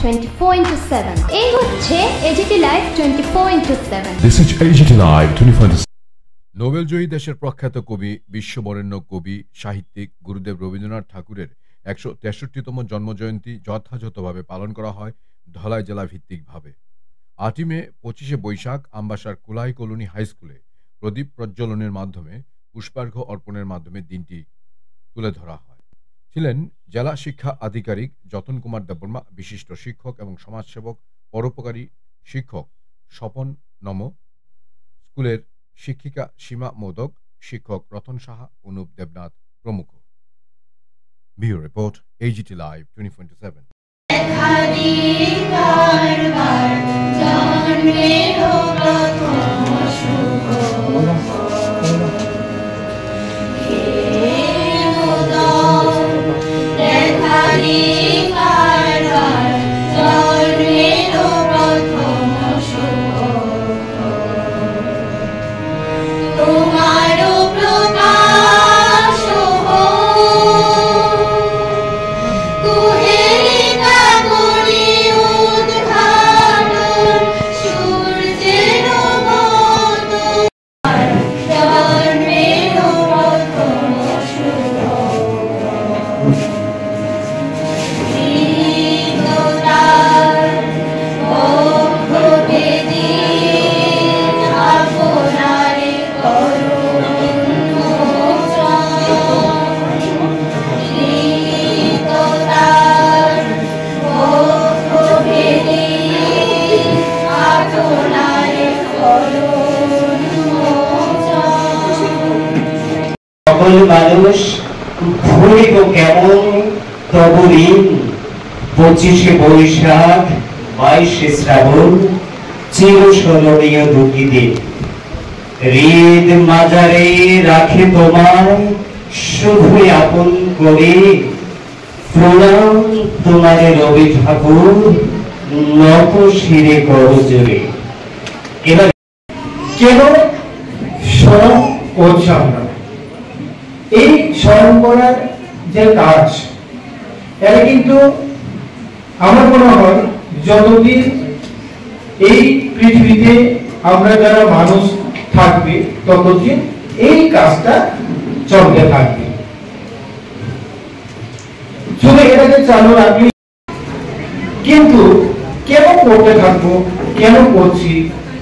24/7 এই হচ্ছে AGT live 24/7 This is AGT Live 24/7 নোবেলজয়ী দেশের প্রখ্যাত কবি বিশ্ববরেণ্য কবি সাহিত্যিক গুরুদেব রবীন্দ্রনাথ ঠাকুরের ১৬৩তম জন্মজয়ন্তী যথাযথভাবে পালন করা হয় ধলাই জেলা ভিত্তিকভাবে। ৮ই মে ২৫শে বৈশাখ আমবাসার কুলাই কলোনি হাই স্কুলে প্রদীপ প্রজ্বলনের মাধ্যমে পুষ্পার্ঘ্য অর্পণের মাধ্যমে দিনটি তুলে ধরা হয়। ছিলেন জেলা শিক্ষা আধিকারিক যতন কুমার দেববর্মা, বিশিষ্ট শিক্ষক এবং সমাজসেবক পরোপকারী শিক্ষক স্বপন নম, স্কুলের শিক্ষিকা সীমা মোদক, শিক্ষক রতন সাহা, অনুপ দেবনাথ প্রমুখ। Bureau report, AGT live 24/7। সকল মানুষ ভুলিব কেমন তবু ঋণ, ২৫শে বৈশাখ ২২শে শ্রাবণ চিরস্মরণীয় দুটি দিন। হৃদ মাজারে রাখে তোমায় শুধুই আপন করে, প্রণাম তোমারে রবি ঠাকুর নত শিরে করজোরে। এবার কেন স্মরণ করছি আমরা? এই স্মরণ করার যে কাজ, এটা কিন্তু আমার মনে হয় যতদিন এই পৃথিবীতে আমরা যারা মানুষ থাকবে ততদিন এই কাজটা চলতে থাকবে। শুধু এটাকে চালু রাখলে, কিন্তু কেন করতে থাকবো, কেন করছি,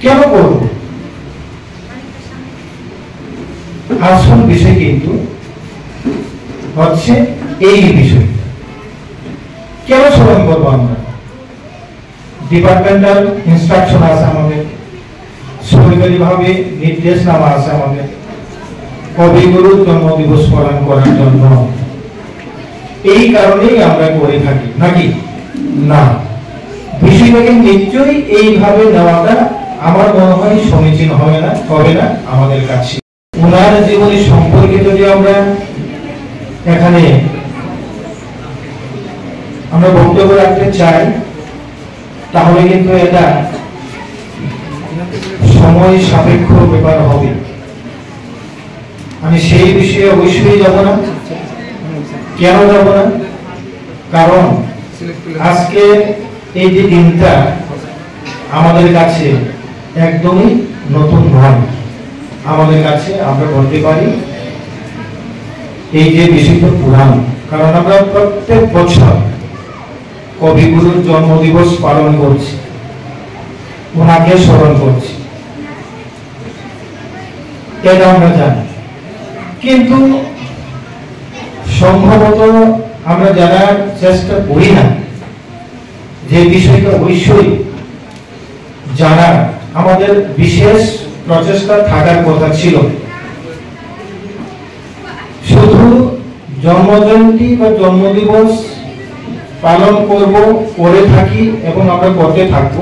কেন করব, আসল বিষয় কিন্তু হচ্ছে এই বিষয়। কেন স্মরণ করবো আমরা? ডিপার্টমেন্টাল ইনস্ট্রাকশন আছে আমাদের, সরকারি ভাবে নির্দেশনামা আছে আমাদের কবিগুরুর জন্মদিবস পালন করার জন্য। এই কারণেই আমরা করে থাকি নাকি না? বিষয়টাকে নিশ্চয়ই এইভাবে নেওয়াটা আমার মনে হয় সমীচীন হবে না আমাদের কাছে। ওনার জীবনী সম্পর্কে যদি আমরা এখানে বক্তব্য রাখতে চাই, তাহলে কিন্তু এটা সময় সাপেক্ষ ব্যাপার হবে। আমি সেই বিষয়ে অবশ্যই যাব না। কেন যাব না? কারণ আজকে এই যে দিনটা আমাদের কাছে একদমই নতুন নয়। আমাদের কাছে আমরা বলতে পারি এই যে বিষয়টা পুরাণ, কারণ আমরা প্রত্যেক বছর কবিগুরুর জন্মদিবস পালন করছি, ওনাকে স্মরণ করছি, এটা আমরা জানি। কিন্তু সম্ভবত আমরা জানার চেষ্টা করি না যে বিষয়টা অবশ্যই জানার আমাদের বিশেষ প্রচেষ্টা থাকার কথা ছিল। শুধু জন্মজয়ন্তী বা জন্মদিবস পালন করব, করে থাকি এবং আমরা করতে থাকবো।